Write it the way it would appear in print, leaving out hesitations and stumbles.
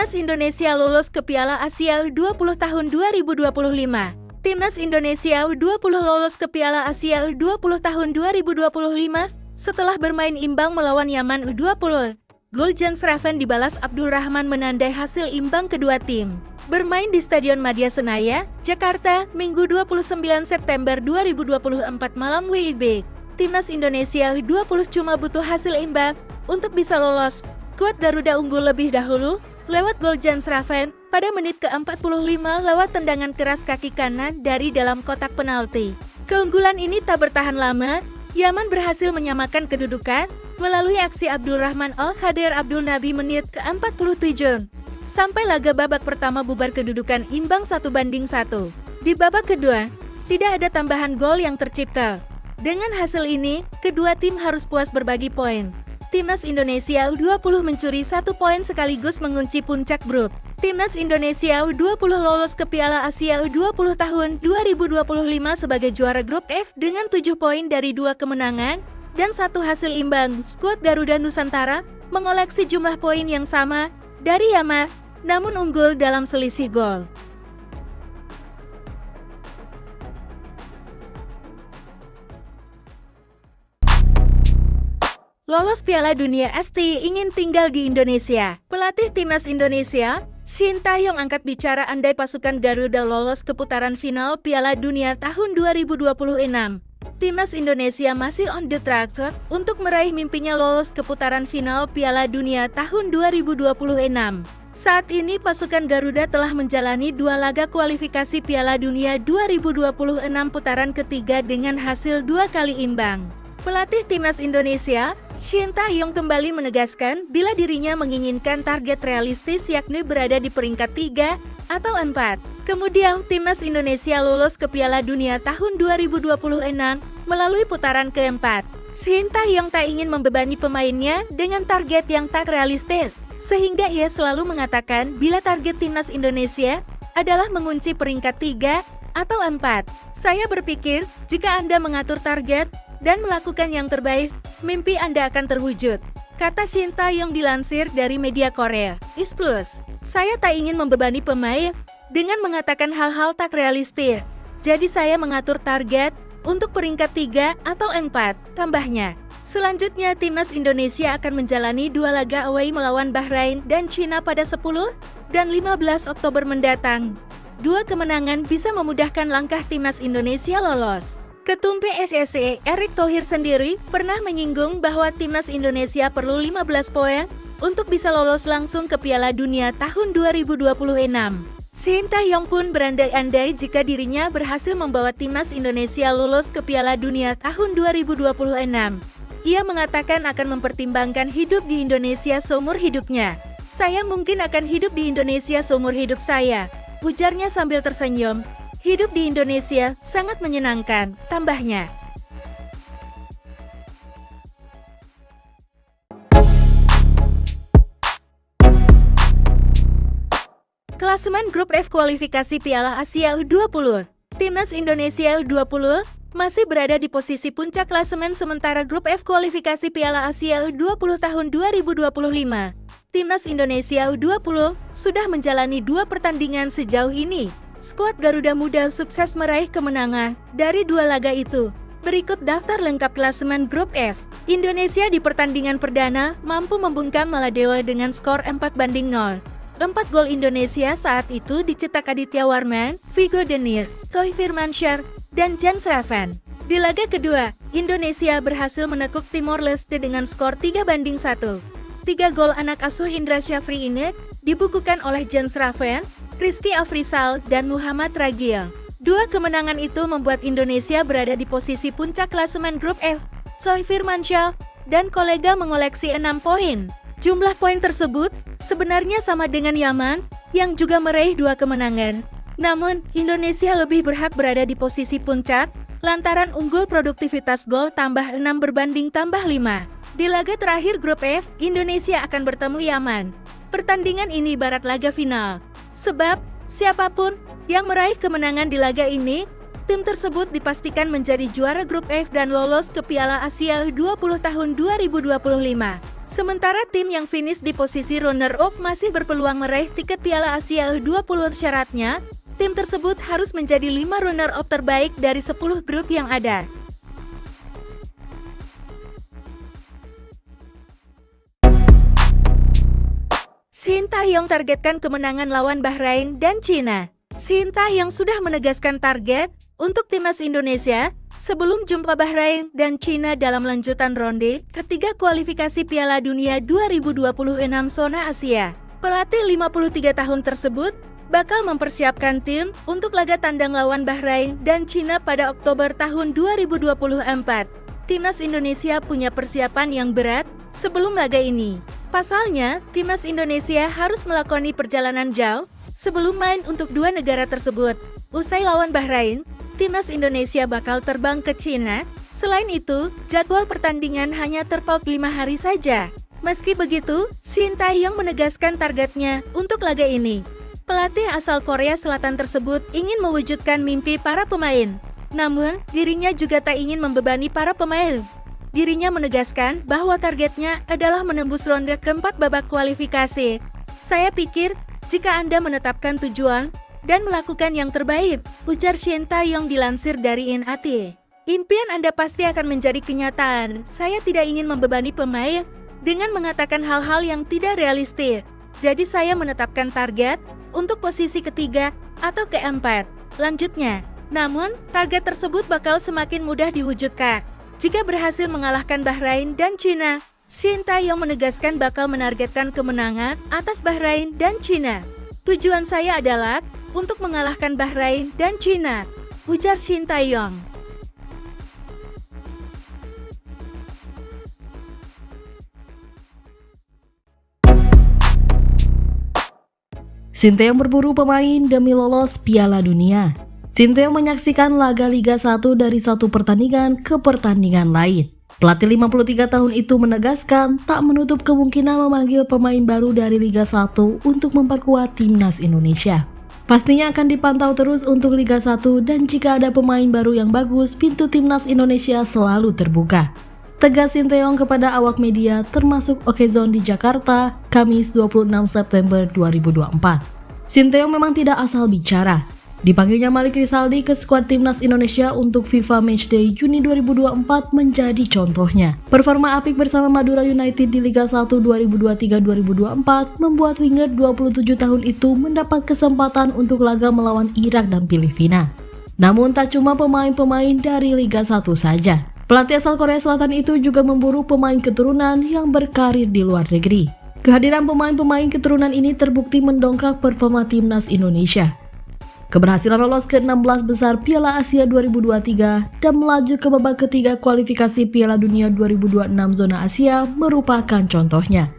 Timnas Indonesia lolos ke Piala Asia U20 tahun 2025. Timnas Indonesia U20 lolos ke Piala Asia U20 tahun 2025 setelah bermain imbang melawan Yaman U20. Gol Jan Schraven dibalas Abdul Rahman menandai hasil imbang kedua tim. Bermain di Stadion Madia Senayan, Jakarta, Minggu 29 September 2024 malam WIB. Timnas Indonesia U20 cuma butuh hasil imbang untuk bisa lolos. Skuad Garuda unggul lebih dahulu lewat gol Jan Schraven pada menit ke-45 lewat tendangan keras kaki kanan dari dalam kotak penalti. Keunggulan ini tak bertahan lama. Yaman berhasil menyamakan kedudukan melalui aksi Abdul Rahman Al-Hader Abdul Nabi menit ke-47. Sampai laga babak pertama bubar kedudukan imbang 1-1. Di babak kedua, tidak ada tambahan gol yang tercipta. Dengan hasil ini, kedua tim harus puas berbagi poin. Timnas Indonesia U20 mencuri 1 poin sekaligus mengunci puncak grup. Timnas Indonesia U20 lolos ke Piala Asia U20 tahun 2025 sebagai juara grup F dengan 7 poin dari 2 kemenangan dan 1 hasil imbang. Skuad Garuda Nusantara mengoleksi jumlah poin yang sama dari Yaman, namun unggul dalam selisih gol. Lolos Piala Dunia ST ingin tinggal di Indonesia. Pelatih Timnas Indonesia, Shin Tae-yong angkat bicara andai pasukan Garuda lolos ke putaran final Piala Dunia tahun 2026. Timnas Indonesia masih on the track untuk meraih mimpinya lolos ke putaran final Piala Dunia tahun 2026. Saat ini pasukan Garuda telah menjalani 2 laga kualifikasi Piala Dunia 2026 putaran ketiga dengan hasil 2 kali imbang. Pelatih Timnas Indonesia, Shin Tae-yong kembali menegaskan bila dirinya menginginkan target realistis yakni berada di peringkat 3 atau 4. Kemudian Timnas Indonesia lolos ke Piala Dunia tahun 2026 melalui putaran keempat. Shin Tae-yong tak ingin membebani pemainnya dengan target yang tak realistis, sehingga ia selalu mengatakan bila target Timnas Indonesia adalah mengunci peringkat 3 atau 4. Saya berpikir jika Anda mengatur target dan melakukan yang terbaik, mimpi Anda akan terwujud, kata Shin Tae-yong dilansir dari media Korea. Plus, saya tak ingin membebani pemain dengan mengatakan hal-hal tak realistis. Jadi saya mengatur target untuk peringkat 3 atau 4, tambahnya. Selanjutnya, Timnas Indonesia akan menjalani 2 laga away melawan Bahrain dan China pada 10 dan 15 Oktober mendatang. 2 kemenangan bisa memudahkan langkah Timnas Indonesia lolos. Ketum PSSI Erick Thohir sendiri pernah menyinggung bahwa Timnas Indonesia perlu 15 poin untuk bisa lolos langsung ke Piala Dunia tahun 2026. Shin Tae-yong pun berandai-andai jika dirinya berhasil membawa Timnas Indonesia lolos ke Piala Dunia tahun 2026. Ia mengatakan akan mempertimbangkan hidup di Indonesia seumur hidupnya. Saya mungkin akan hidup di Indonesia seumur hidup saya, ujarnya sambil tersenyum. Hidup di Indonesia sangat menyenangkan, tambahnya. Klasemen Grup F kualifikasi Piala Asia U20. Timnas Indonesia U20 masih berada di posisi puncak klasemen sementara Grup F kualifikasi Piala Asia U20 tahun 2025. Timnas Indonesia U20 sudah menjalani 2 pertandingan sejauh ini. Skuad Garuda Muda sukses meraih kemenangan dari 2 laga itu. Berikut daftar lengkap klasemen Grup F. Indonesia di pertandingan perdana mampu membungkam Maladewa dengan skor 4-0. 4 gol Indonesia saat itu dicetak Aditya Warman, Vigo Denir, Toy Firmansyah, dan Jan Schraven. Di laga kedua, Indonesia berhasil menekuk Timor Leste dengan skor 3-1. 3 gol anak asuh Indra Syafri ini dibukukan oleh Jan Schraven, Rizky Afrizal, dan Muhammad Ragil. 2 kemenangan itu membuat Indonesia berada di posisi puncak klasemen Grup F. Toy Firmansyah dan kolega mengoleksi 6 poin. Jumlah poin tersebut sebenarnya sama dengan Yaman yang juga meraih 2 kemenangan. Namun, Indonesia lebih berhak berada di posisi puncak lantaran unggul produktivitas gol tambah 6 berbanding tambah 5. Di laga terakhir Grup F, Indonesia akan bertemu Yaman. Pertandingan ini ibarat laga final. Sebab, siapapun yang meraih kemenangan di laga ini, tim tersebut dipastikan menjadi juara Grup F dan lolos ke Piala Asia U20 tahun 2025. Sementara tim yang finish di posisi runner-up masih berpeluang meraih tiket Piala Asia U20. Syaratnya, tim tersebut harus menjadi 5 runner-up terbaik dari 10 grup yang ada. Shin Tae-yong targetkan kemenangan lawan Bahrain dan Cina. Shin Tae-yong sudah menegaskan target untuk timnas Indonesia sebelum jumpa Bahrain dan Cina dalam lanjutan ronde ketiga kualifikasi Piala Dunia 2026 zona Asia. Pelatih 53 tahun tersebut bakal mempersiapkan tim untuk laga tandang lawan Bahrain dan Cina pada Oktober tahun 2024. Timnas Indonesia punya persiapan yang berat sebelum laga ini. Pasalnya, timnas Indonesia harus melakoni perjalanan jauh sebelum main untuk dua negara tersebut. Usai lawan Bahrain, timnas Indonesia bakal terbang ke Cina. Selain itu, jadwal pertandingan hanya terpaut 5 hari saja. Meski begitu, Shin Tae-yong menegaskan targetnya untuk laga ini. Pelatih asal Korea Selatan tersebut ingin mewujudkan mimpi para pemain. Namun, dirinya juga tak ingin membebani para pemain. Dirinya menegaskan bahwa targetnya adalah menembus ronde keempat babak kualifikasi. Saya pikir, jika Anda menetapkan tujuan dan melakukan yang terbaik, ujar Shin Tae-yong dilansir dari NAT. Impian Anda pasti akan menjadi kenyataan. Saya tidak ingin membebani pemain dengan mengatakan hal-hal yang tidak realistis. Jadi saya menetapkan target untuk posisi ketiga atau keempat. Lanjutnya, namun target tersebut bakal semakin mudah diwujudkan jika berhasil mengalahkan Bahrain dan Cina. Shin Tae-yong menegaskan bakal menargetkan kemenangan atas Bahrain dan Cina. Tujuan saya adalah untuk mengalahkan Bahrain dan Cina, ujar Shin Tae-yong. Shin Tae-yong berburu pemain demi lolos Piala Dunia. Shin Tae-yong menyaksikan laga Liga 1 dari satu pertandingan ke pertandingan lain. Pelatih 53 tahun itu menegaskan tak menutup kemungkinan memanggil pemain baru dari Liga 1 untuk memperkuat timnas Indonesia. Pastinya akan dipantau terus untuk Liga 1 dan jika ada pemain baru yang bagus, pintu timnas Indonesia selalu terbuka. Tegas Shin Tae-yong kepada awak media termasuk Okezone di Jakarta, Kamis 26 September 2024. Shin Tae-yong memang tidak asal bicara. Dipanggilnya Malik Rizaldi ke skuad timnas Indonesia untuk FIFA Matchday Juni 2024 menjadi contohnya. Performa apik bersama Madura United di Liga 1 2023-2024 membuat winger 27 tahun itu mendapat kesempatan untuk laga melawan Irak dan Filipina. Namun tak cuma pemain-pemain dari Liga 1 saja. Pelatih asal Korea Selatan itu juga memburu pemain keturunan yang berkarir di luar negeri. Kehadiran pemain-pemain keturunan ini terbukti mendongkrak performa timnas Indonesia. Keberhasilan lolos ke 16 besar Piala Asia 2023 dan melaju ke babak ketiga kualifikasi Piala Dunia 2026 zona Asia merupakan contohnya.